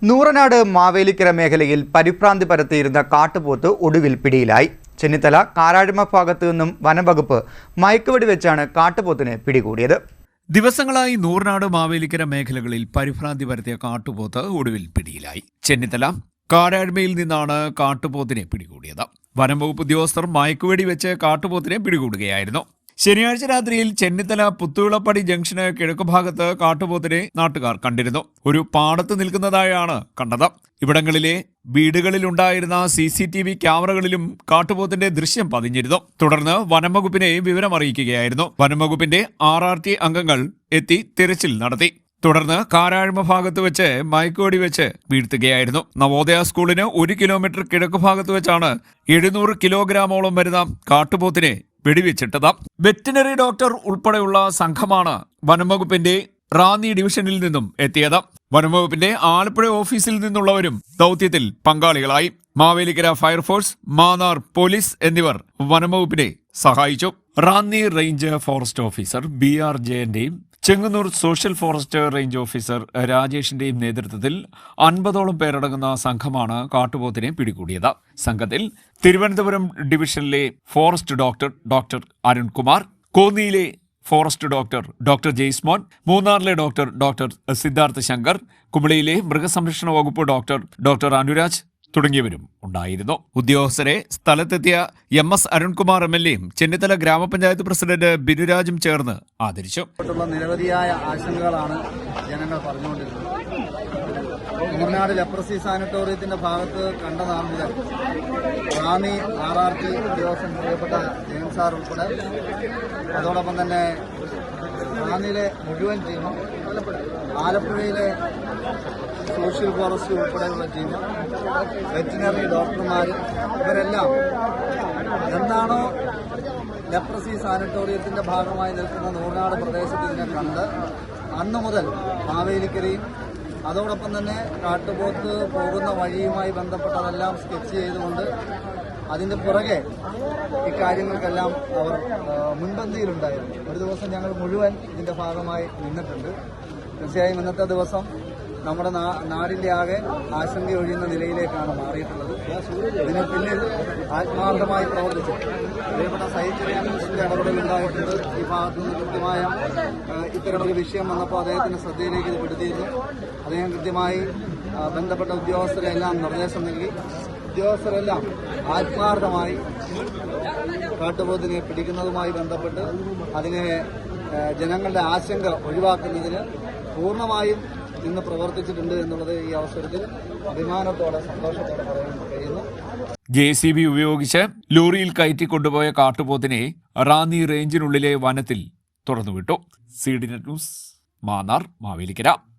നൂറനാട് മാവേലിക്കര മേഖലയിൽ പരിഭ്രാന്തി പരത്തിയിരുന്ന കാട്ടുപോത്ത് ഒടുവിൽ പിടിയിലായി. ചെന്നിത്തല കാരാഴ്മ ഭാഗത്തു നിന്നും വനംവകുപ്പ് മയക്കുവെടി വെച്ചാണ് കാട്ടുപോത്തിനെ പിടികൂടിയത്. ദിവസങ്ങളായി നൂറനാട് മാവേലിക്കര മേഖലകളിൽ പരിഭ്രാന്തി പരത്തിയ കാട്ടുപോത്ത് ഒടുവിൽ പിടിയിലായി. ചെന്നിത്തല കാരാഴ്മയിൽ നിന്നാണ് കാട്ടുപോത്തിനെ പിടികൂടിയത്. വനംവകുപ്പ് ഉദ്യോഗസ്ഥർ മയക്കുവെടി വെച്ച് കാട്ടുപോത്തിനെ പിടികൂടുകയായിരുന്നു. ശനിയാഴ്ച രാത്രിയിൽ ചെന്നിത്തല പുത്തുവിളപ്പടി ജംഗ്ഷന് കിഴക്കുഭാഗത്ത് കാട്ടുപോത്തിനെ നാട്ടുകാർ കണ്ടിരുന്നു. ഒരു പാടത്ത് നിൽക്കുന്നതായാണ് കണ്ടത്. ഇവിടങ്ങളിലെ വീടുകളിലുണ്ടായിരുന്ന CCTV ക്യാമറകളിലും കാട്ടുപോത്തിന്റെ ദൃശ്യം പതിഞ്ഞിരുന്നു. തുടർന്ന് വനംവകുപ്പിനെ വിവരമറിയിക്കുകയായിരുന്നു. വനംവകുപ്പിന്റെ RRT അംഗങ്ങൾ എത്തി തിരച്ചിൽ നടത്തി. തുടർന്ന് കാരാഴ്മ ഭാഗത്ത് വെച്ച് മയക്കുവെടി വെച്ച് വീഴ്ത്തുകയായിരുന്നു. നവോദയ സ്കൂളിന് 1 കിലോമീറ്റർ കിഴക്കുഭാഗത്ത് വെച്ചാണ് 700 കിലോഗ്രാമോളം വരുന്ന കാട്ടുപോത്തിനെ വെടിവെച്ചിട്ടത്. വെറ്റിനറി ഡോക്ടർ ഉൾപ്പെടെയുള്ള സംഘമാണ് വനംവകുപ്പിന്റെ റാന്നി ഡിവിഷനിൽ നിന്നും എത്തിയത്. വനംവകുപ്പിന്റെ ആലപ്പുഴ ഓഫീസിൽ നിന്നുള്ളവരും ദൗത്യത്തിൽ പങ്കാളികളായി. മാവേലിക്കര ഫയർഫോഴ്സ്, മാന്നാർ പോലീസ് എന്നിവർ വനംവകുപ്പിനെ സഹായിച്ചു. Ranni range forest officer BR ജയന്റെയും Chengannur social forest range officer രാജേഷിന്റെയും നേതൃത്വത്തിൽ 50ഓളം പേരടങ്ങുന്ന സംഘമാണ് കാട്ടുപോത്തിനെ പിടികൂടിയത്. സംഘത്തിൽ തിരുവനന്തപുരം ഡിവിഷനിലെ ഫോറസ്റ്റ് ഡോക്ടർ അരുൺകുമാർ, കോന്നിയിലെ ഫോറസ്റ്റ് ഡോക്ടർ ജെയ്സ്മോൻ, മൂന്നാറിലെ ഡോക്ടർ സിദ്ധാർത്ഥ ശങ്കർ, കുമളിയിലെ മൃഗസംരക്ഷണ വകുപ്പ് ഡോക്ടർ അനുരാജ് തുടങ്ങിയവരും ഉണ്ടായിരുന്നു. ഉദ്യോഗസ്ഥരെ സ്ഥലത്തെത്തിയ MS അരുൺകുമാർ MLAയും ചെന്നിത്തല ഗ്രാമപഞ്ചായത്ത് പ്രസിഡന്റ് ബിനുരാജും ചേർന്ന് ആദരിച്ചു. നിരവധിയായ ആശങ്കകളാണ് ജനങ്ങൾ പറഞ്ഞുകൊണ്ടിരുന്നത്. നൂറനാട് ലെപ്രസി സാനിറ്റോറിയത്തിന്റെ ഭാഗത്ത് കണ്ടതാണ് മുതൽ റാന്നി RRT ഉദ്യോഗസ്ഥൻ പ്രിയപ്പെട്ട ജയൻ സാർ ഉൾപ്പെടെ, അതോടൊപ്പം തന്നെ റാന്നിയിലെ മുഴുവൻ ടീമും, ആലപ്പുഴയിലെ സോഷ്യൽ ഫോറസ്റ്റ് ഉൾപ്പെടെയുള്ള ടീം, വെറ്റിനറി ഡോക്ടർമാർ, ഇവരെല്ലാം എന്താണോ ലെപ്രസി സാനിറ്റോറിയത്തിന്റെ ഭാഗമായി നിൽക്കുന്ന നൂറനാട് പ്രദേശത്ത് ഇതിനെ കണ്ട് അന്നു മുതൽ മാവേലിക്കരയും അതോടൊപ്പം തന്നെ കാട്ടുപോത്ത് പോകുന്ന വഴിയുമായി ബന്ധപ്പെട്ടതെല്ലാം സ്കെച്ച് ചെയ്തുകൊണ്ട് അതിന്റെ പുറകെ ഇക്കാര്യങ്ങൾക്കെല്ലാം അവർ മുൻപന്തിയിലുണ്ടായിരുന്നു. ഒരു ദിവസം ഞങ്ങൾ മുഴുവൻ ഇതിന്റെ ഭാഗമായി നിന്നിട്ടുണ്ട്. തീർച്ചയായും ഇന്നത്തെ ദിവസം നമ്മുടെ നാടിന്റെ ആകെ ആശങ്കയൊഴിയുന്ന നിലയിലേക്കാണ് മാറിയിട്ടുള്ളത്. ഇതിന് പിന്നിൽ ആത്മാർത്ഥമായി പ്രവർത്തിച്ചു പ്രിയപ്പെട്ട സൈറ്റിന്റെ ഇടപെടലുണ്ടായിട്ടുണ്ട്. ഈ ഭാഗത്തു നിന്ന് കൃത്യമായ ഇത്തരമൊരു വിഷയം വന്നപ്പോൾ അദ്ദേഹത്തിന്റെ ശ്രദ്ധയിലേക്ക് ഇത് പെടുത്തിയിരുന്നു. അദ്ദേഹം കൃത്യമായി ബന്ധപ്പെട്ട ഉദ്യോഗസ്ഥരെല്ലാം നിർദ്ദേശം നൽകി. ഉദ്യോഗസ്ഥരെല്ലാം ആത്മാർത്ഥമായി കാട്ടുപോത്തിനെ പിടിക്കുന്നതുമായി ബന്ധപ്പെട്ട് അതിനെ ജനങ്ങളുടെ ആശങ്ക ഒഴിവാക്കുന്നതിന് പൂർണ്ണമായും ഇന്ന് പ്രവർത്തിച്ചിട്ടുണ്ട് എന്നുള്ളത് ഈ അവസരത്തിൽ അഭിമാനത്തോടെ സന്തോഷത്തോടെ പറയാൻ കഴിയുന്നു. JCB ഉപയോഗിച്ച് ലോറിയിൽ കയറ്റി കൊണ്ടുപോയ കാട്ടുപോത്തിനെ റാന്നി റേഞ്ചിനുള്ളിലെ വനത്തിൽ തുറന്നുവിട്ടു. CDNet news, Mannar, Mavelikkara.